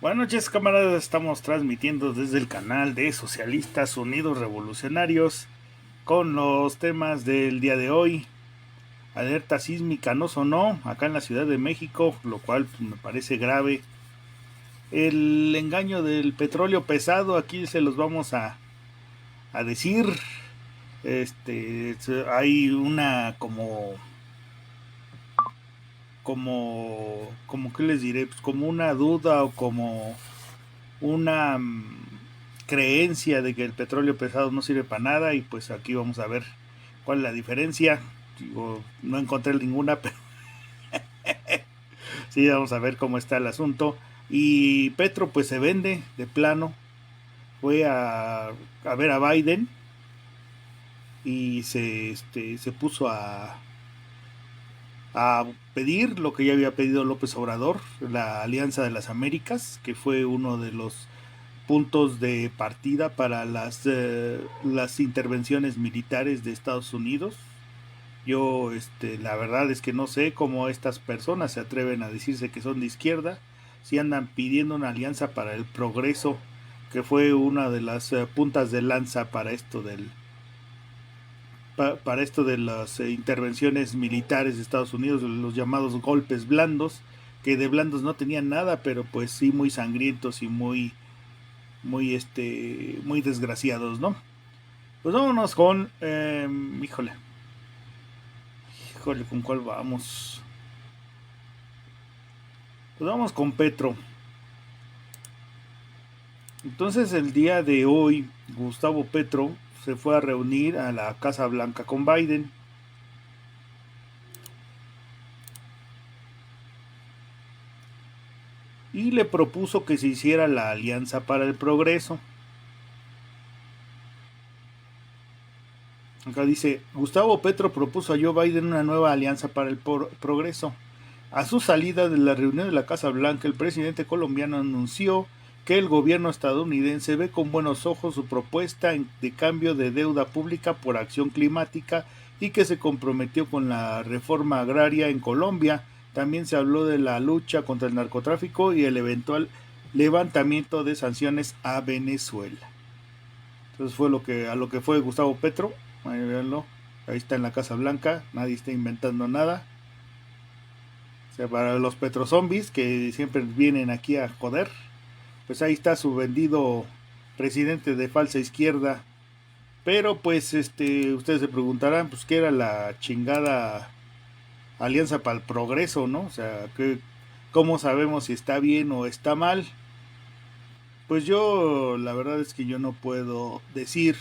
Buenas noches, camaradas. Estamos transmitiendo desde el canal de Socialistas Unidos Revolucionarios con los temas del día de hoy. Alerta sísmica no sonó acá en la Ciudad de México, lo cual me parece grave. El engaño del petróleo pesado, aquí se los vamos a decir. Hay una como que les diré, pues como una duda o como una creencia de que el petróleo pesado no sirve para nada, y pues aquí vamos a ver cuál es la diferencia. Digo, no encontré ninguna, pero sí, vamos a ver cómo está el asunto. Y Petro pues se vende de plano, fue a ver a Biden y se puso a pedir lo que ya había pedido López Obrador, la Alianza de las Américas, que fue uno de los puntos de partida para las intervenciones militares de Estados Unidos. Yo, la verdad es que no sé cómo estas personas se atreven a decirse que son de izquierda, si andan pidiendo una alianza para el progreso, que fue una de las puntas de lanza para para esto de las intervenciones militares de Estados Unidos, los llamados golpes blandos, que de blandos no tenían nada, pero pues sí muy sangrientos y muy desgraciados, ¿no? Pues vámonos con, híjole, ¿con cuál vamos? Pues vamos con Petro. Entonces el día de hoy, Gustavo Petro se fue a reunir a la Casa Blanca con Biden. Y le propuso que se hiciera la Alianza para el Progreso. Acá dice, Gustavo Petro propuso a Joe Biden una nueva alianza para el progreso. A su salida de la reunión de la Casa Blanca, el presidente colombiano anunció que el gobierno estadounidense ve con buenos ojos su propuesta de cambio de deuda pública por acción climática y que se comprometió con la reforma agraria en Colombia. También se habló de la lucha contra el narcotráfico y el eventual levantamiento de sanciones a Venezuela. Entonces fue a lo que fue Gustavo Petro. Ahí véanlo. Ahí está en la Casa Blanca. Nadie está inventando nada. O sea, para los petrozombies que siempre vienen aquí a joder, pues ahí está su vendido presidente de falsa izquierda. Pero pues ustedes se preguntarán, pues qué era la chingada Alianza para el Progreso, ¿no? O sea, ¿cómo sabemos si está bien o está mal? Pues yo, la verdad es que yo no puedo decir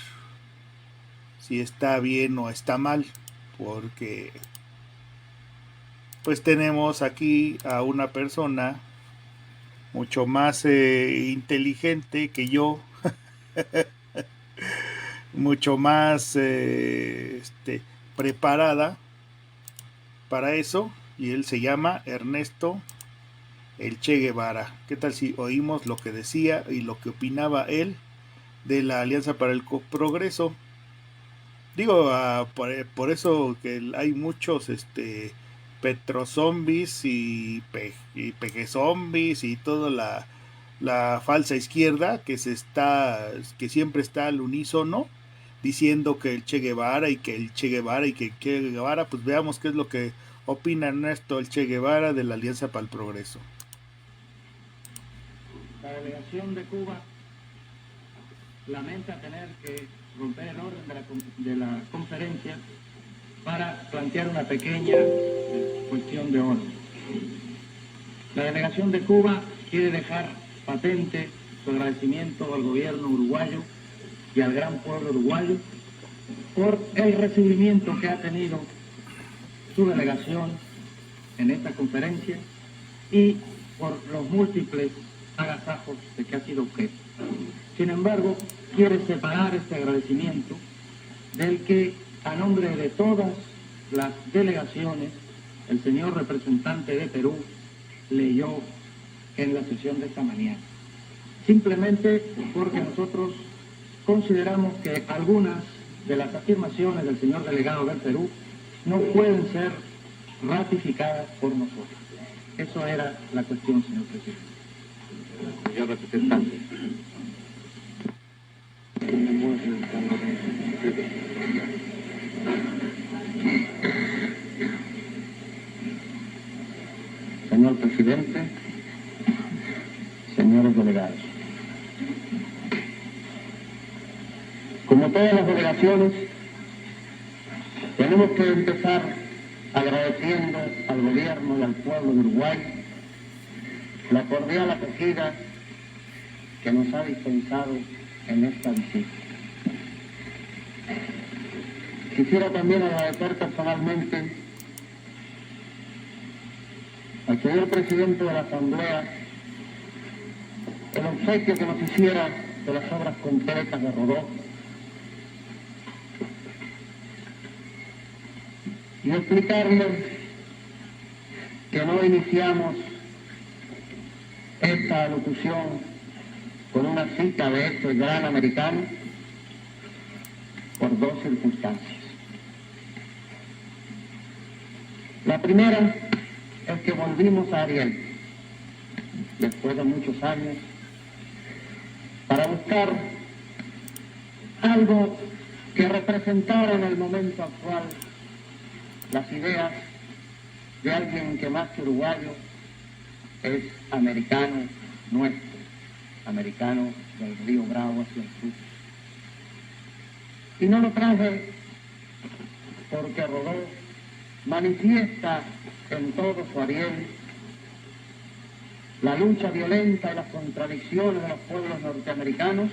si está bien o está mal, porque pues tenemos aquí a una persona mucho más inteligente que yo, mucho más preparada para eso, y él se llama Ernesto el Che Guevara. ¿Qué tal si oímos lo que decía y lo que opinaba él de la Alianza para el Progreso? Digo, por eso que hay muchos petrozombies y pequezombies y toda la falsa izquierda que siempre está al unísono diciendo que el Che Guevara y que el Che Guevara y que el Che Guevara. Pues veamos qué es lo que opina Ernesto el Che Guevara de la Alianza para el Progreso. La delegación de Cuba lamenta tener que romper el orden de la conferencia para plantear una pequeña cuestión de orden. La delegación de Cuba quiere dejar patente su agradecimiento al gobierno uruguayo y al gran pueblo uruguayo por el recibimiento que ha tenido su delegación en esta conferencia y por los múltiples agasajos de que ha sido objeto. Sin embargo, quiere separar este agradecimiento del que, a nombre de todas las delegaciones, el señor representante de Perú leyó en la sesión de esta mañana. Simplemente porque nosotros consideramos que algunas de las afirmaciones del señor delegado del Perú no pueden ser ratificadas por nosotros. Eso era la cuestión, señor presidente. Señor representante. Señor presidente, señores delegados. Como todas las delegaciones, tenemos que empezar agradeciendo al gobierno y al pueblo de Uruguay la cordial acogida que nos ha dispensado en esta visita. Quisiera también agradecer personalmente al señor presidente de la Asamblea el obsequio que nos hiciera de las obras completas de Rodó y explicarles que no iniciamos esta alocución con una cita de este gran americano por dos circunstancias. La primera es que volvimos a Ariel, después de muchos años, para buscar algo que representara en el momento actual las ideas de alguien que más que uruguayo es americano nuestro, americano del río Bravo hacia el sur. Y no lo traje porque Rodó manifiesta en todo su Ariel la lucha violenta y las contradicciones de los pueblos norteamericanos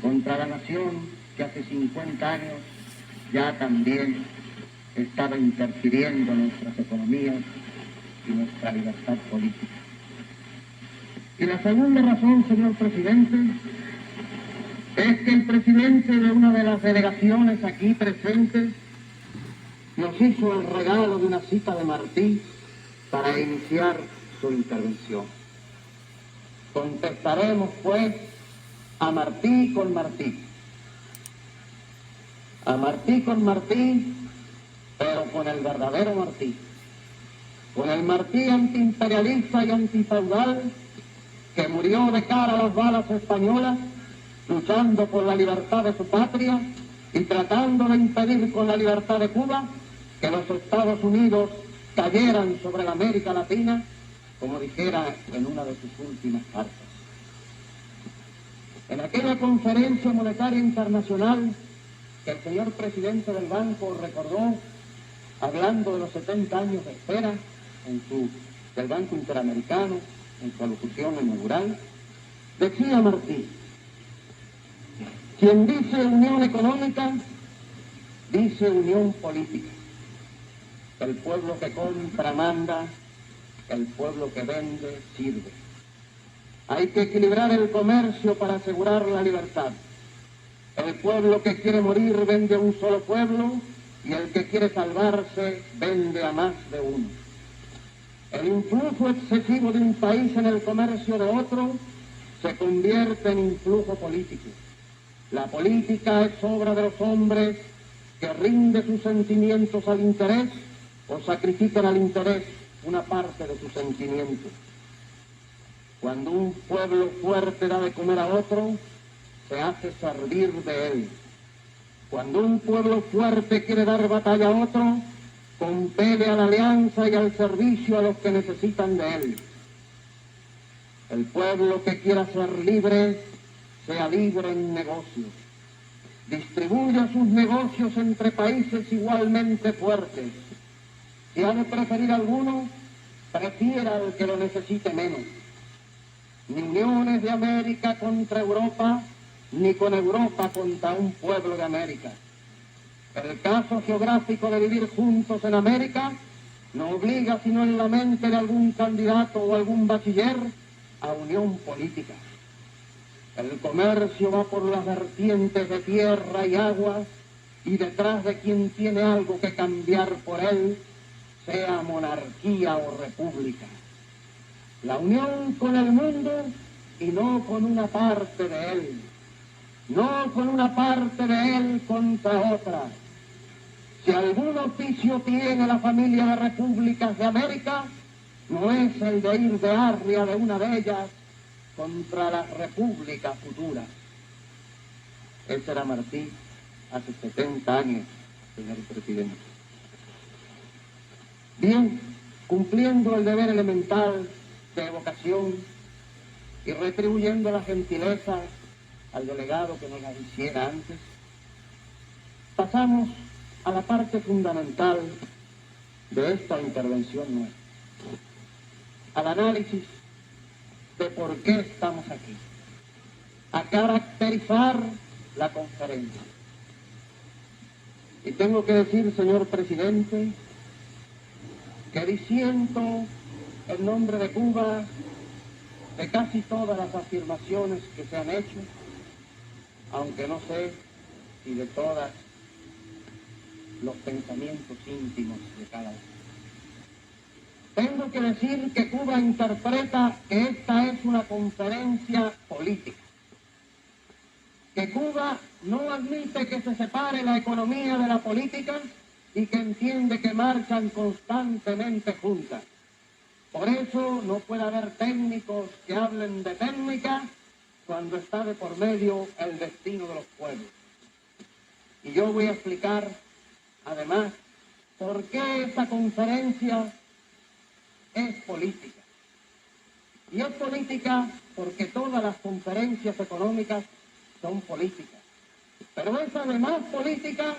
contra la nación que hace 50 años ya también estaba interfiriendo en nuestras economías y nuestra libertad política. Y la segunda razón, señor presidente, es que el presidente de una de las delegaciones aquí presentes nos hizo el regalo de una cita de Martí para iniciar su intervención. Contestaremos, pues, a Martí con Martí. A Martí con Martí, pero con el verdadero Martí. Con el Martí antiimperialista y antifeudal que murió de cara a las balas españolas, luchando por la libertad de su patria y tratando de impedir con la libertad de Cuba que los Estados Unidos cayeran sobre la América Latina, como dijera en una de sus últimas cartas. En aquella conferencia monetaria internacional que el señor presidente del banco recordó, hablando de los 70 años de espera del Banco Interamericano, en su alocución inaugural, decía Martí: quien dice unión económica, dice unión política. El pueblo que compra manda, el pueblo que vende sirve. Hay que equilibrar el comercio para asegurar la libertad. El pueblo que quiere morir vende a un solo pueblo y el que quiere salvarse vende a más de uno. El influjo excesivo de un país en el comercio de otro se convierte en influjo político. La política es obra de los hombres que rinde sus sentimientos al interés o sacrifican al interés una parte de sus sentimientos. Cuando un pueblo fuerte da de comer a otro, se hace servir de él. Cuando un pueblo fuerte quiere dar batalla a otro, compele a la alianza y al servicio a los que necesitan de él. El pueblo que quiera ser libre, sea libre en negocios. Distribuya sus negocios entre países igualmente fuertes. Si ha de preferir alguno, prefiera al que lo necesite menos. Ni uniones de América contra Europa, ni con Europa contra un pueblo de América. El caso geográfico de vivir juntos en América no obliga, sino en la mente de algún candidato o algún bachiller, a unión política. El comercio va por las vertientes de tierra y agua, y detrás de quien tiene algo que cambiar por él, sea monarquía o república. La unión con el mundo y no con una parte de él. No con una parte de él contra otra, Si algún oficio tiene la familia de repúblicas de América, no es el de ir de arria de una de ellas contra las repúblicas futuras. Ese era Martí hace 70 años, señor presidente. Bien, cumpliendo el deber elemental de evocación y retribuyendo la gentileza al delegado que nos la hiciera antes, pasamos a la parte fundamental de esta intervención nuestra, al análisis de por qué estamos aquí, a caracterizar la conferencia. Y tengo que decir, señor presidente, que disiento en nombre de Cuba de casi todas las afirmaciones que se han hecho, aunque no sé si de todas los pensamientos íntimos de cada uno. Tengo que decir que Cuba interpreta que esta es una conferencia política, que Cuba no admite que se separe la economía de la política y que entiende que marchan constantemente juntas. Por eso no puede haber técnicos que hablen de técnica cuando está de por medio el destino de los pueblos. Y yo voy a explicar, además, por qué esta conferencia es política. Y es política porque todas las conferencias económicas son políticas. Pero es además política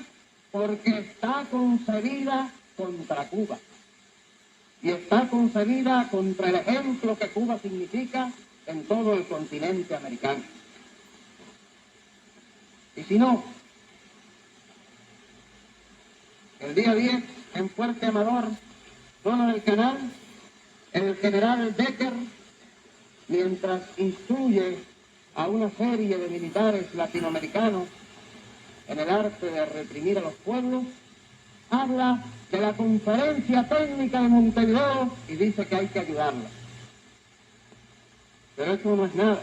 porque está concebida contra Cuba. Y está concebida contra el ejemplo que Cuba significa en todo el continente americano. Y si no, el día 10, en Fuerte Amador, zona del Canal, el general Decker, mientras instruye a una serie de militares latinoamericanos en el arte de reprimir a los pueblos, habla de la conferencia técnica de Montevideo y dice que hay que ayudarla. Pero eso no es nada.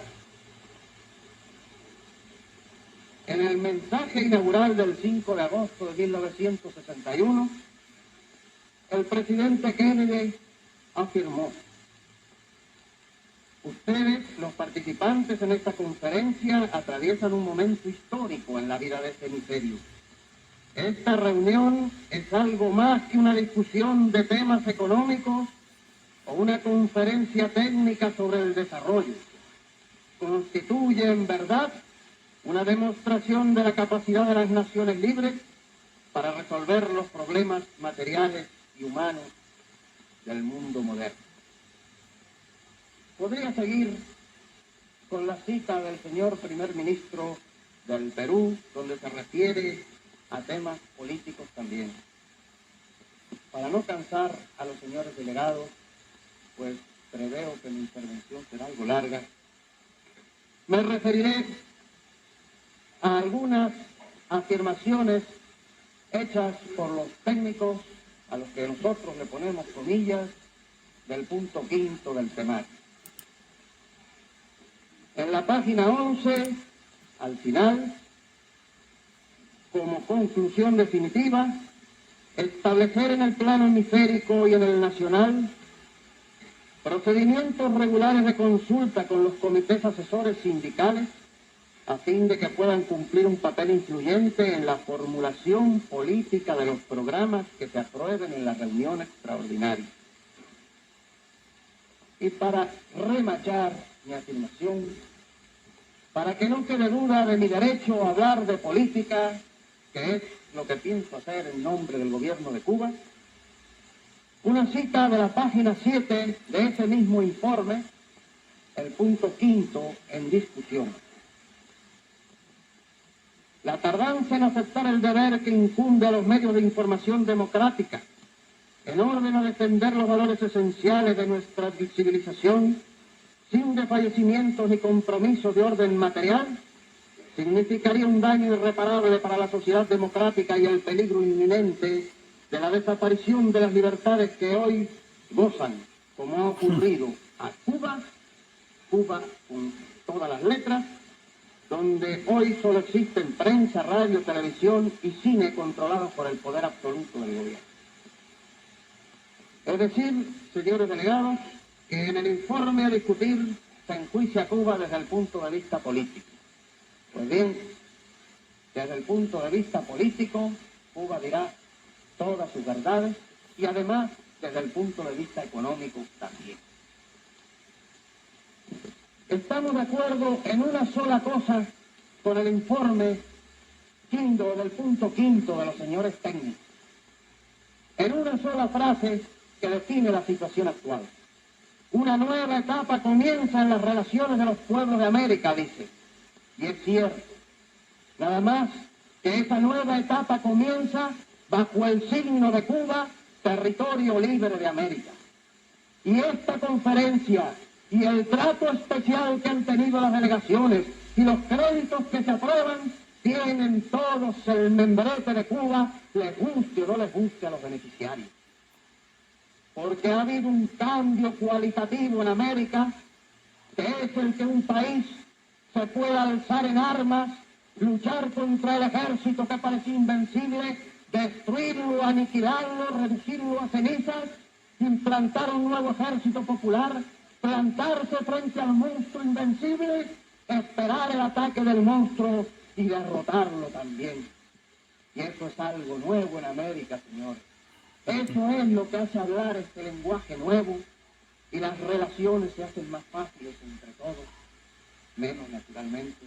En el mensaje inaugural del 5 de agosto de 1961, el presidente Kennedy afirmó: ustedes, los participantes en esta conferencia, atraviesan un momento histórico en la vida de este hemisferio. Esta reunión es algo más que una discusión de temas económicos o una conferencia técnica sobre el desarrollo. Constituye, en verdad, una demostración de la capacidad de las naciones libres para resolver los problemas materiales y humanos del mundo moderno. Podría seguir con la cita del señor primer ministro del Perú, donde se refiere a temas políticos también. Para no cansar a los señores delegados, pues preveo que mi intervención será algo larga, me referiré a algunas afirmaciones hechas por los técnicos, a los que nosotros le ponemos comillas, del punto 5 del temario. En la página 11, al final, como conclusión definitiva, establecer en el plano hemisférico y en el nacional procedimientos regulares de consulta con los comités asesores sindicales a fin de que puedan cumplir un papel influyente en la formulación política de los programas que se aprueben en la reunión extraordinaria. Y para remachar mi afirmación, para que no quede duda de mi derecho a hablar de política, que es lo que pienso hacer en nombre del gobierno de Cuba, una cita de la página 7 de ese mismo informe, el punto 5 en discusión. La tardanza en aceptar el deber que incumbe a los medios de información democrática, en orden a defender los valores esenciales de nuestra civilización, sin desfallecimientos ni compromisos de orden material, significaría un daño irreparable para la sociedad democrática y el peligro inminente de la desaparición de las libertades que hoy gozan, como ha ocurrido a Cuba con todas las letras, donde hoy solo existen prensa, radio, televisión y cine controlados por el poder absoluto del gobierno. Es decir, señores delegados, que en el informe a discutir se enjuicia a Cuba desde el punto de vista político. Pues bien, desde el punto de vista político, Cuba dirá todas sus verdades y además desde el punto de vista económico también. Estamos de acuerdo en una sola cosa con el informe quinto del punto quinto de los señores técnicos. En una sola frase que define la situación actual. Una nueva etapa comienza en las relaciones de los pueblos de América, dice. Y es cierto. Nada más que esa nueva etapa comienza bajo el signo de Cuba, territorio libre de América. Y esta conferencia y el trato especial que han tenido las delegaciones y los créditos que se aprueban tienen todos el membrete de Cuba, les guste o no les guste a los beneficiarios. Porque ha habido un cambio cualitativo en América, que es el que un país se pueda alzar en armas, luchar contra el ejército que parecía invencible, destruirlo, aniquilarlo, reducirlo a cenizas, implantar un nuevo ejército popular, plantarse frente al monstruo invencible, esperar el ataque del monstruo y derrotarlo también. Y eso es algo nuevo en América, señores. Eso es lo que hace hablar este lenguaje nuevo y las relaciones se hacen más fáciles entre todos, menos naturalmente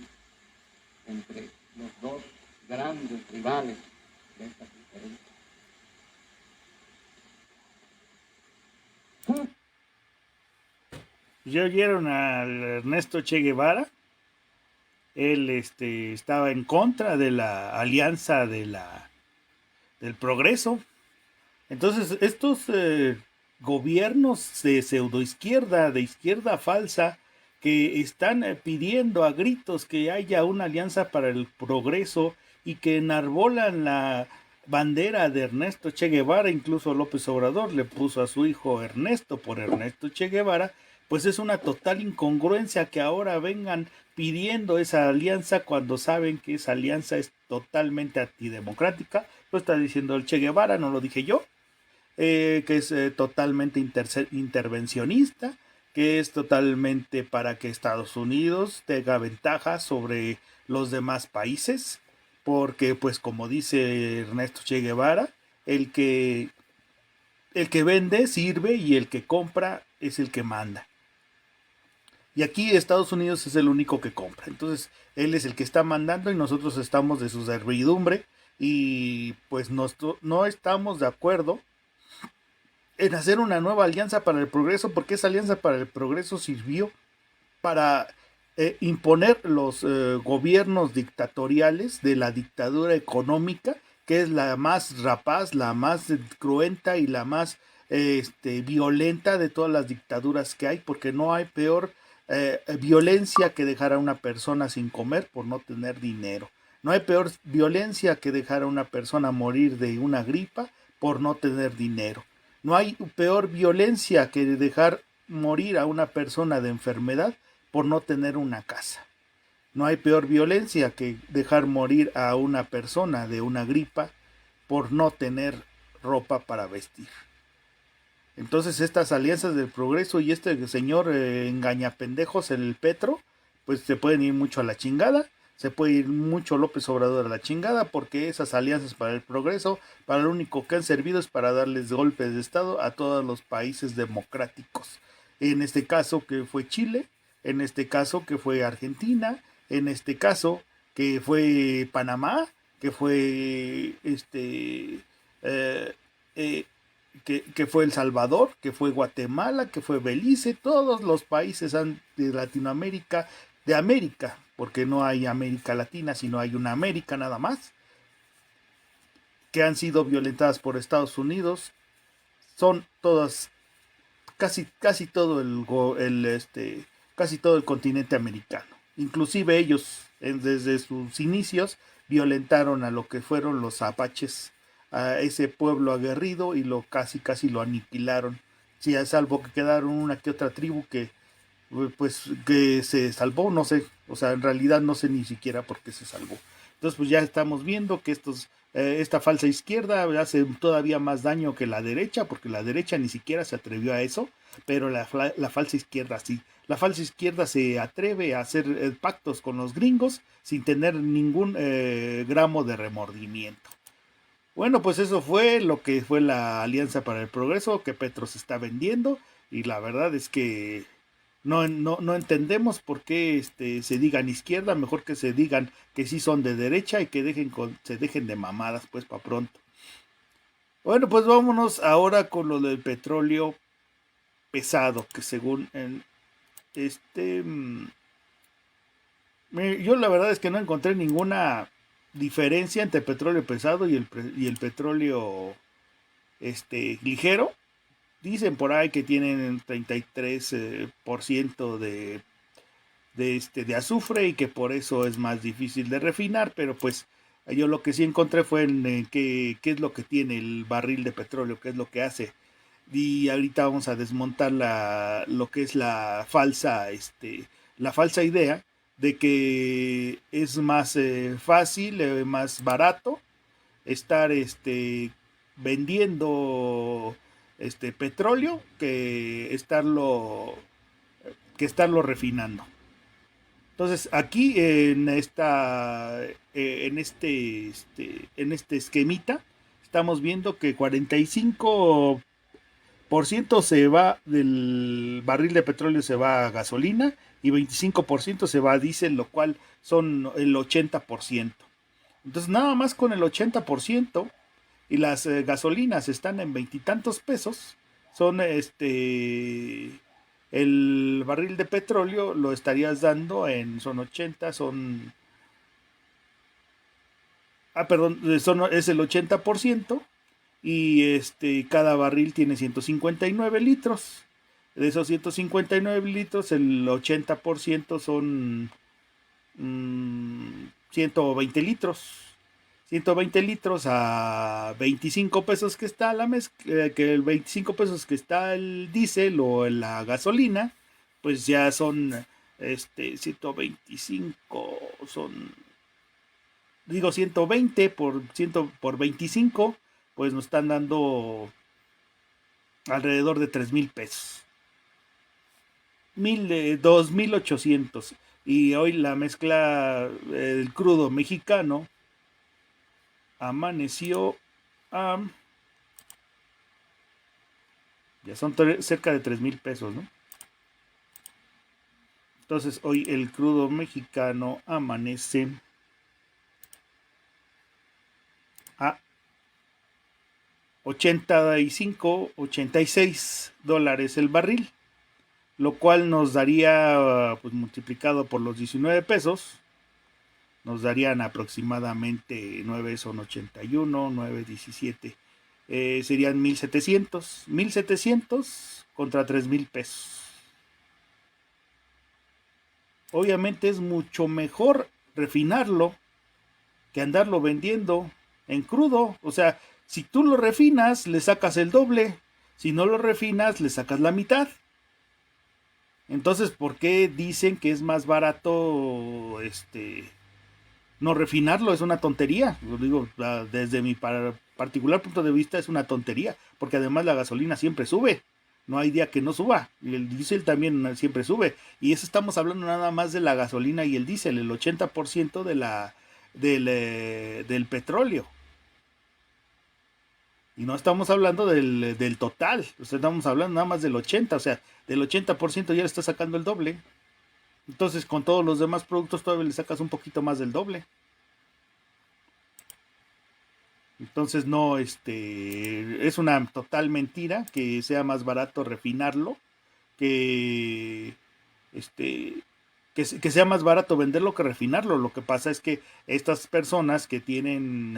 entre los dos grandes rivales de estas diferencias. ¿Ya oyeron al Ernesto Che Guevara? Él estaba en contra de la alianza del progreso. Entonces, estos gobiernos de pseudoizquierda, de izquierda falsa, que están pidiendo a gritos que haya una alianza para el progreso y que enarbolan la bandera de Ernesto Che Guevara, incluso López Obrador le puso a su hijo Ernesto por Ernesto Che Guevara, pues es una total incongruencia que ahora vengan pidiendo esa alianza cuando saben que esa alianza es totalmente antidemocrática. Lo está diciendo el Che Guevara, no lo dije yo. Que es totalmente intervencionista, que es totalmente para que Estados Unidos tenga ventaja sobre los demás países, porque pues como dice Ernesto Che Guevara, el que vende sirve y el que compra es el que manda. Y aquí Estados Unidos es el único que compra. Entonces, él es el que está mandando y nosotros estamos de su servidumbre y pues no estamos de acuerdo en hacer una nueva alianza para el progreso, porque esa alianza para el progreso sirvió para imponer los gobiernos dictatoriales de la dictadura económica, que es la más rapaz, la más cruenta y la más violenta de todas las dictaduras que hay, porque no hay peor violencia que dejar a una persona sin comer por no tener dinero. No hay peor violencia que dejar a una persona morir de una gripa por no tener dinero. No hay peor violencia que dejar morir a una persona de enfermedad por no tener una casa. No hay peor violencia que dejar morir a una persona de una gripa por no tener ropa para vestir. Entonces estas alianzas del progreso y este señor engañapendejos, el Petro, pues se pueden ir mucho a la chingada. Se puede ir mucho López Obrador a la chingada, porque esas alianzas para el progreso, para lo único que han servido es para darles golpes de estado a todos los países democráticos. En este caso que fue Chile, en este caso que fue Argentina, en este caso que fue Panamá, que fue que fue El Salvador, que fue Guatemala, que fue Belice, todos los países de Latinoamérica, de América, porque no hay América Latina, sino hay una América nada más, que han sido violentadas por Estados Unidos, son todas, casi todo casi todo el continente americano. Inclusive ellos, desde sus inicios, violentaron a lo que fueron los apaches, a ese pueblo aguerrido, y casi lo aniquilaron. Sí, a salvo que quedaron una que otra tribu que pues que se salvó, no sé, o sea, en realidad no sé ni siquiera por qué se salvó. Entonces, pues ya estamos viendo que esta falsa izquierda hace todavía más daño que la derecha, porque la derecha ni siquiera se atrevió a eso, pero la falsa izquierda sí. La falsa izquierda se atreve a hacer pactos con los gringos sin tener ningún gramo de remordimiento. Bueno, pues eso fue lo que fue la Alianza para el Progreso que Petro se está vendiendo, y la verdad es que no entendemos por qué se digan izquierda, mejor que se digan que sí son de derecha y que se dejen de mamadas pues para pronto. Bueno, pues vámonos ahora con lo del petróleo pesado, que según este yo la verdad es que no encontré ninguna diferencia entre petróleo pesado y el petróleo ligero. Dicen por ahí que tienen 33% de azufre y que por eso es más difícil de refinar, pero pues yo lo que sí encontré fue en qué es lo que tiene el barril de petróleo, qué es lo que hace. Y ahorita vamos a desmontar lo que es la falsa idea de que es más fácil, más barato estar vendiendo petróleo que estarlo refinando. Entonces, aquí en este esquemita, estamos viendo que 45% se va del barril de petróleo, se va a gasolina, y 25% se va a diésel, lo cual son el 80%. Entonces, nada más con el 80%, y las gasolinas están en veintitantos pesos, son el barril de petróleo lo estarías dando son 80, perdón, es el 80%, y cada barril tiene 159 litros. De esos 159 litros, el 80% son 120 litros. 120 litros a 25 pesos que está la mezcla, que el 25 pesos que está el diésel o la gasolina, pues ya son 125, digo 120 por 25, pues nos están dando alrededor de 3,000 pesos. 2,800. Y hoy la mezcla del crudo mexicano amaneció a, ya son cerca de 3,000 pesos, ¿no? Entonces hoy el crudo mexicano amanece a 85, $86 el barril, lo cual nos daría, pues multiplicado por los 19 pesos, nos darían aproximadamente 9 son 81, 9, 17. Serían 1,700 contra 3,000 pesos. Obviamente es mucho mejor refinarlo que andarlo vendiendo en crudo. O sea, si tú lo refinas, le sacas el doble. Si no lo refinas, le sacas la mitad. Entonces, ¿por qué dicen que es más barato no refinarlo? Es una tontería. Lo digo, desde mi particular punto de vista, es una tontería, porque además la gasolina siempre sube. No hay día que no suba. Y el diésel también siempre sube. Y eso estamos hablando nada más de la gasolina y el diésel, el 80% del petróleo. Y no estamos hablando del total. O sea, estamos hablando nada más del 80%. O sea, del 80% ya le está sacando el doble. Entonces, con todos los demás productos todavía le sacas un poquito más del doble. Entonces, no, es una total mentira que sea más barato refinarlo que, que sea más barato venderlo que refinarlo. Lo que pasa es que estas personas que tienen,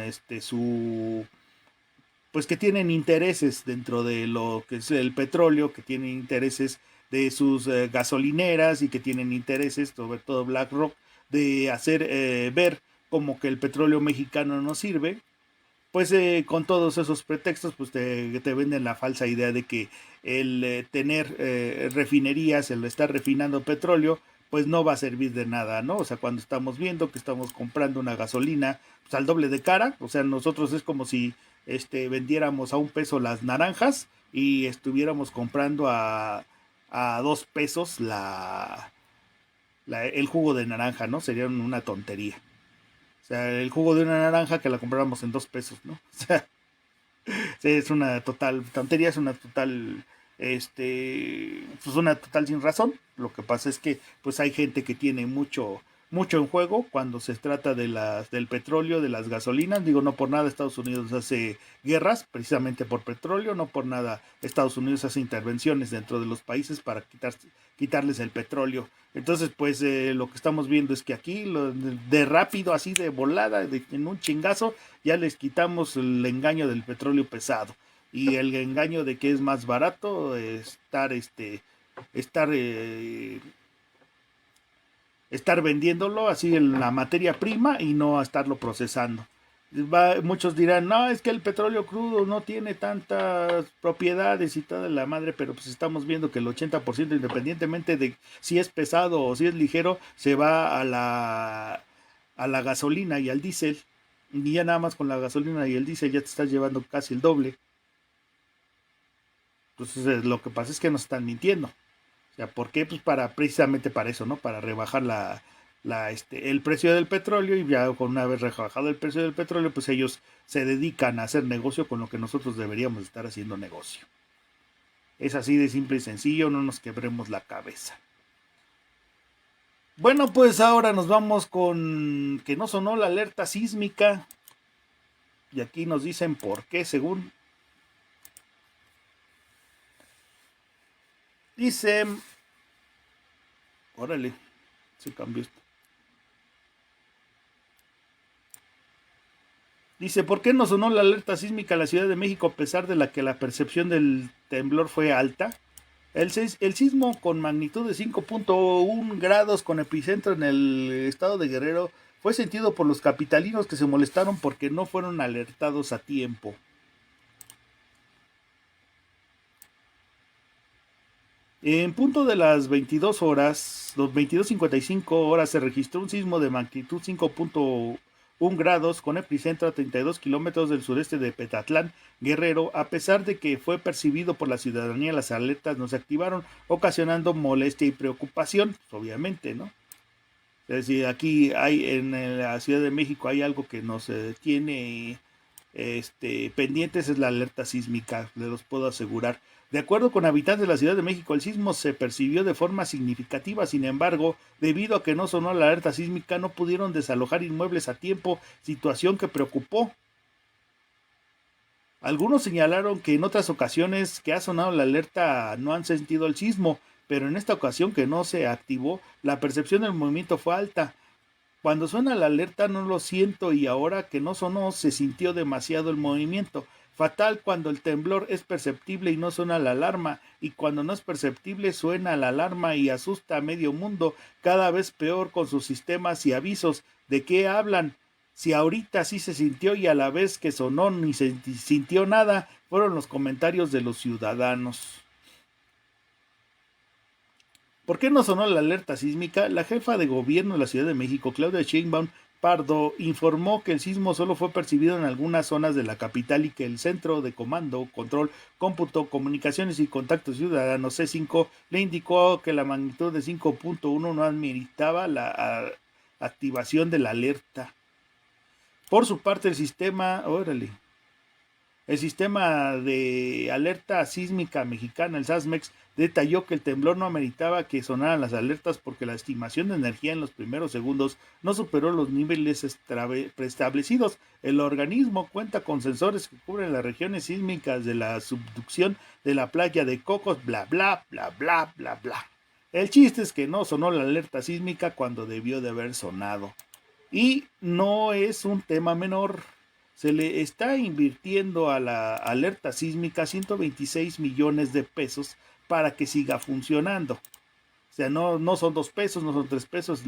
pues que tienen intereses dentro de lo que es el petróleo, que tienen intereses de sus gasolineras, y que tienen intereses, sobre todo BlackRock, de hacer ver como que el petróleo mexicano no sirve, pues con todos esos pretextos, pues te venden la falsa idea de que el tener refinerías, el estar refinando petróleo, pues no va a servir de nada, ¿no? O sea, cuando estamos viendo que estamos comprando una gasolina pues, al doble de cara, o sea, nosotros es como si vendiéramos a $1 las naranjas y estuviéramos comprando a $2 el jugo de naranja, ¿no? Sería una tontería. O sea, el jugo de una naranja que la compráramos en $2, ¿no? O sea, sí, es una total tontería, es una total, pues una total sin razón. Lo que pasa es que, pues hay gente que tiene mucho en juego cuando se trata del petróleo, de las gasolinas. Digo, no por nada Estados Unidos hace guerras, precisamente por petróleo, no por nada Estados Unidos hace intervenciones dentro de los países para quitarles el petróleo. Entonces, pues lo que estamos viendo es que aquí, de rápido, así de volada, en un chingazo, ya les quitamos el engaño del petróleo pesado y el engaño de que es más barato estar estar vendiéndolo así en la materia prima y no a estarlo procesando. Muchos dirán, no, es que el petróleo crudo no tiene tantas propiedades y toda la madre, pero pues estamos viendo que el 80%, independientemente de si es pesado o si es ligero, se va a la gasolina y al diésel. Y ya nada más con la gasolina y el diésel ya te estás llevando casi el doble. Entonces lo que pasa es que nos están mintiendo. O sea, ¿por qué? Pues precisamente para eso, ¿no? Para rebajar el precio del petróleo y ya con una vez rebajado el precio del petróleo, pues ellos se dedican a hacer negocio con lo que nosotros deberíamos estar haciendo negocio. Es así de simple y sencillo, no nos quebremos la cabeza. Bueno, pues ahora nos vamos con que no sonó la alerta sísmica. Y aquí nos dicen por qué, según. Dice, órale, se cambió esto. Dice, ¿por qué no sonó la alerta sísmica en la Ciudad de México a pesar de que la percepción del temblor fue alta? El sismo con magnitud de 5.1 grados con epicentro en el estado de Guerrero fue sentido por los capitalinos que se molestaron porque no fueron alertados a tiempo. En punto de las 22 horas, los 22:55 horas, se registró un sismo de magnitud 5.1 grados con epicentro a 32 kilómetros del sureste de Petatlán, Guerrero. A pesar de que fue percibido por la ciudadanía, las alertas no se activaron, ocasionando molestia y preocupación, pues, obviamente, ¿no? Es decir, aquí en la Ciudad de México hay algo que nos tiene pendientes, es la alerta sísmica, les los puedo asegurar. De acuerdo con habitantes de la Ciudad de México, el sismo se percibió de forma significativa. Sin embargo, debido a que no sonó la alerta sísmica, no pudieron desalojar inmuebles a tiempo, situación que preocupó. Algunos señalaron que en otras ocasiones que ha sonado la alerta no han sentido el sismo, pero en esta ocasión que no se activó, la percepción del movimiento fue alta. Cuando suena la alerta no lo siento y ahora que no sonó se sintió demasiado el movimiento. Fatal cuando el temblor es perceptible y no suena la alarma, y cuando no es perceptible suena la alarma y asusta a medio mundo, cada vez peor con sus sistemas y avisos. ¿De qué hablan? Si ahorita sí se sintió y a la vez que sonó ni se sintió nada, fueron los comentarios de los ciudadanos. ¿Por qué no sonó la alerta sísmica? La jefa de gobierno de la Ciudad de México, Claudia Sheinbaum Pardo, informó que el sismo solo fue percibido en algunas zonas de la capital y que el Centro de Comando, Control, Cómputo, Comunicaciones y Contactos Ciudadanos C5 le indicó que la magnitud de 5.1 no ameritaba la activación de la alerta. Por su parte, el sistema de alerta sísmica mexicana, el SASMEX, detalló que el temblor no ameritaba que sonaran las alertas porque la estimación de energía en los primeros segundos no superó los niveles preestablecidos. El organismo cuenta con sensores que cubren las regiones sísmicas de la subducción de la playa de Cocos, bla bla bla bla bla bla. El chiste es que no sonó la alerta sísmica cuando debió de haber sonado. Y no es un tema menor. Se le está invirtiendo a la alerta sísmica 126 millones de pesos para que siga funcionando. O sea, no son 2 pesos, no son 3 pesos,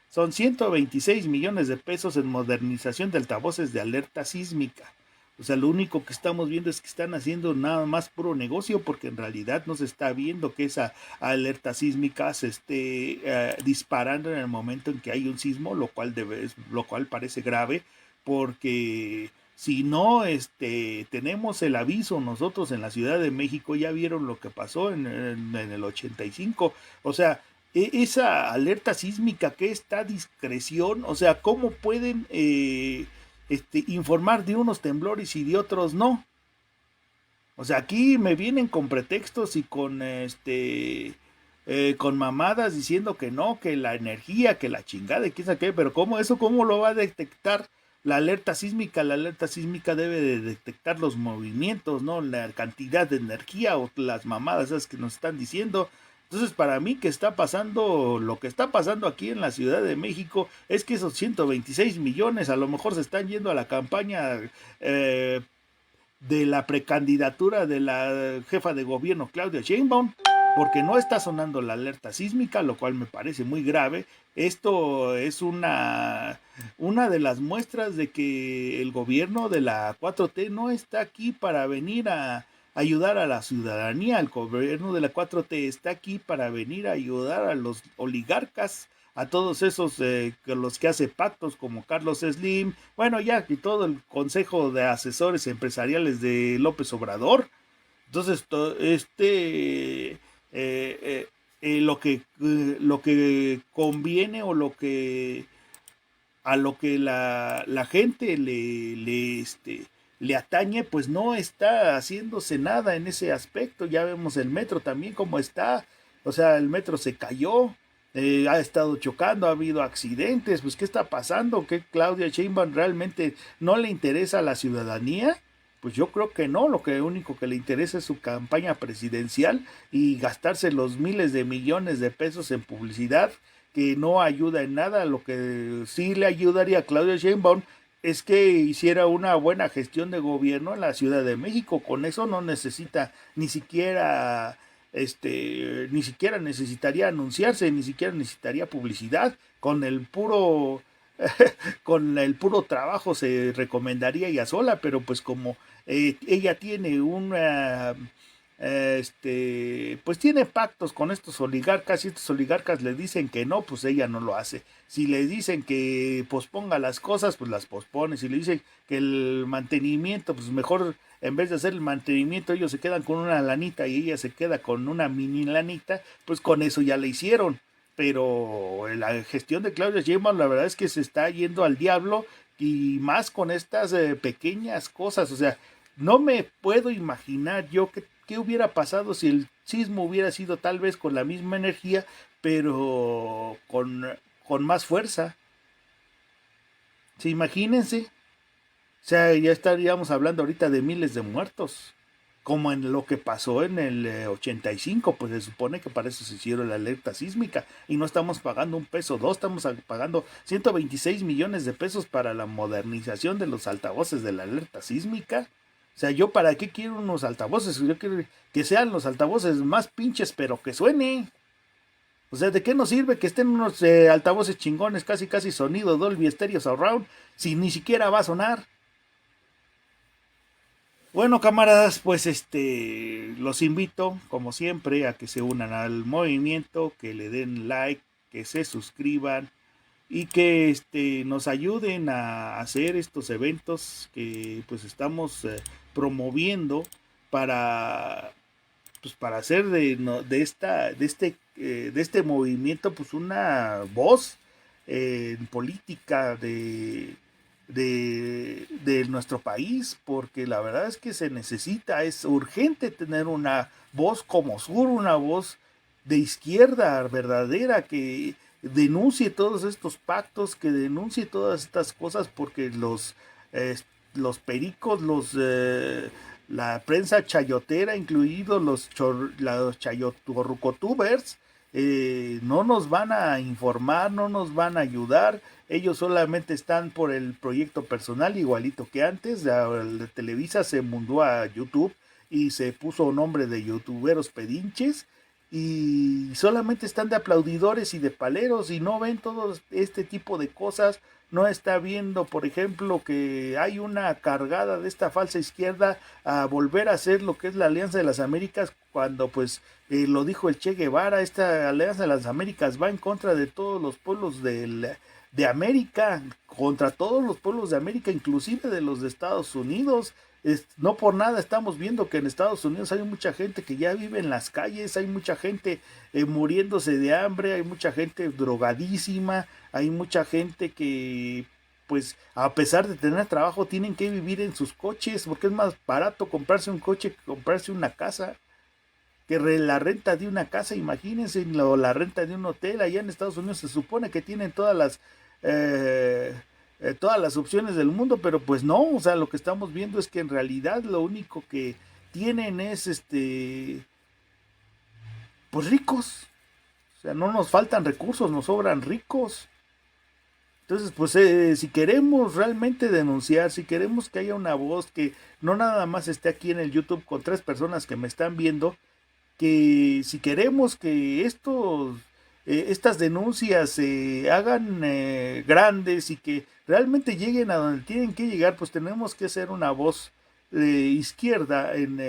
son 126 millones de pesos en modernización de altavoces de alerta sísmica. O sea, lo único que estamos viendo es que están haciendo nada más puro negocio, porque en realidad no se está viendo que esa alerta sísmica se esté disparando en el momento en que hay un sismo, lo cual parece grave, porque si no tenemos el aviso nosotros en la Ciudad de México, ya vieron lo que pasó en el 85. O sea, esa alerta sísmica, que está discreción, o sea, ¿cómo pueden informar de unos temblores y de otros no? O sea, aquí me vienen con pretextos y con mamadas diciendo que no, que la energía, que la chingada, y quién sabe qué, pero cómo lo va a detectar la alerta sísmica? La alerta sísmica debe de detectar los movimientos, ¿no? La cantidad de energía o las mamadas esas que nos están diciendo. Entonces, para mí, que está pasando, lo que está pasando aquí en la Ciudad de México es que esos 126 millones a lo mejor se están yendo a la campaña eh, de la precandidatura de la jefa de gobierno Claudia Sheinbaum, porque no está sonando la alerta sísmica, lo cual me parece muy grave. Esto es una de las muestras de que el gobierno de la 4T no está aquí para venir a ayudar a la ciudadanía. El gobierno de la 4T está aquí para venir a ayudar a los oligarcas, a todos esos los que hace pactos como Carlos Slim, bueno, ya y todo el consejo de asesores empresariales de López Obrador. Entonces, lo que conviene, o a lo que la gente le atañe, pues no está haciéndose nada en ese aspecto. Ya vemos el metro también como está. O sea, el metro se cayó, ha estado chocando, ha habido accidentes. Pues, ¿qué está pasando? ¿Que Claudia Sheinbaum realmente no le interesa a la ciudadanía? Pues yo creo que no. Lo único que le interesa es su campaña presidencial y gastarse los miles de millones de pesos en publicidad, que no ayuda en nada. Lo que sí le ayudaría a Claudia Sheinbaum es que hiciera una buena gestión de gobierno en la Ciudad de México. Con eso no necesita ni siquiera necesitaría anunciarse, ni siquiera necesitaría publicidad. Con el puro trabajo se recomendaría ella sola, pero pues como ella tiene pues tiene pactos con estos oligarcas, y estos oligarcas le dicen que no, pues ella no lo hace. Si le dicen que posponga las cosas, pues las pospone. Si le dicen que el mantenimiento, pues mejor en vez de hacer el mantenimiento, ellos se quedan con una lanita y ella se queda con una mini lanita, pues con eso ya le hicieron. Pero la gestión de Claudia Sheinbaum, la verdad es que se está yendo al diablo, y más con estas pequeñas cosas. O sea, no me puedo imaginar yo qué hubiera pasado si el sismo hubiera sido tal vez con la misma energía, pero con más fuerza. Sí, imagínense. O sea, ya estaríamos hablando ahorita de miles de muertos, como en lo que pasó en el 85. Pues se supone que para eso se hicieron la alerta sísmica, y no estamos pagando un peso, dos, estamos pagando 126 millones de pesos para la modernización de los altavoces de la alerta sísmica. O sea, ¿yo para qué quiero unos altavoces? Yo quiero que sean los altavoces más pinches, pero que suene. O sea, ¿de qué nos sirve que estén unos altavoces chingones, casi casi sonido Dolby Stereo Surround, si ni siquiera va a sonar? Bueno, camaradas, pues los invito, como siempre, a que se unan al movimiento, que le den like, que se suscriban, y que nos ayuden a hacer estos eventos que pues estamos promoviendo para para hacer de este movimiento pues una voz en política de nuestro país, porque la verdad es que se necesita, es urgente tener una voz como Sur, una voz de izquierda verdadera, que denuncie todos estos pactos, que denuncie todas estas cosas, porque eh, los pericos, la prensa chayotera, incluidos los chayotorrucotubers, no nos van a informar, no nos van a ayudar. Ellos solamente están por el proyecto personal, igualito que antes. La Televisa se mudó a YouTube y se puso nombre de youtuberos pedinches, y solamente están de aplaudidores y de paleros y no ven todo este tipo de cosas. No está viendo, por ejemplo, que hay una cargada de esta falsa izquierda a volver a hacer lo que es la Alianza de las Américas, cuando pues lo dijo el Che Guevara, esta Alianza de las Américas va en contra de todos los pueblos de América, contra todos los pueblos de América, inclusive de los de Estados Unidos. No por nada estamos viendo que en Estados Unidos hay mucha gente que ya vive en las calles, hay mucha gente muriéndose de hambre, hay mucha gente drogadísima, hay mucha gente que pues a pesar de tener trabajo tienen que vivir en sus coches porque es más barato comprarse un coche que comprarse una casa, que la renta de una casa, imagínense, la renta de un hotel. Allá en Estados Unidos se supone que tienen todas las opciones del mundo, pero pues no, o sea, lo que estamos viendo es que en realidad lo único que tienen es pues ricos. O sea, no nos faltan recursos, nos sobran ricos. Entonces, pues si queremos realmente denunciar, si queremos que haya una voz que no nada más esté aquí en el YouTube con 3 personas que me están viendo, que si queremos que estas denuncias se hagan grandes y que realmente lleguen a donde tienen que llegar, pues tenemos que ser una voz de izquierda en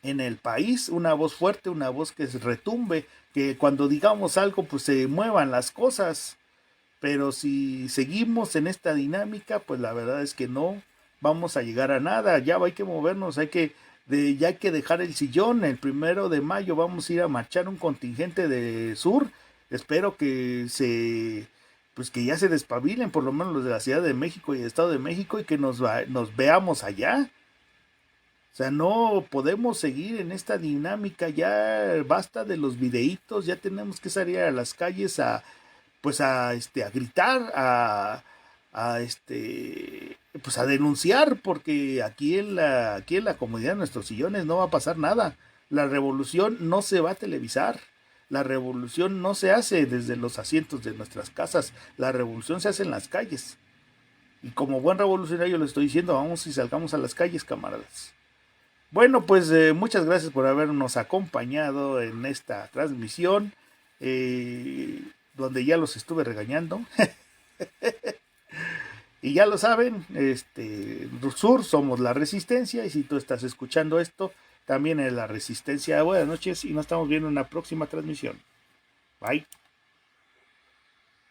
el país, una voz fuerte, una voz que se retumbe, que cuando digamos algo pues se muevan las cosas. Pero si seguimos en esta dinámica, pues la verdad es que no vamos a llegar a nada. Ya hay que movernos, ya hay que dejar el sillón. El 1 de mayo vamos a ir a marchar un contingente de sur. Espero pues que ya se despabilen, por lo menos los de la Ciudad de México y el Estado de México, y que nos veamos allá. O sea, no podemos seguir en esta dinámica, ya basta de los videitos, ya tenemos que salir a las calles a gritar, pues a denunciar, porque aquí en la comunidad de Nuestros Sillones no va a pasar nada. La revolución no se va a televisar. La revolución no se hace desde los asientos de nuestras casas. La revolución se hace en las calles. Y como buen revolucionario le estoy diciendo, vamos y salgamos a las calles, camaradas. Bueno, pues muchas gracias por habernos acompañado en esta transmisión, donde ya los estuve regañando. Y ya lo saben, Sur somos la Resistencia, y si tú estás escuchando esto, también es la Resistencia. Buenas noches y nos estamos viendo en la próxima transmisión. Bye.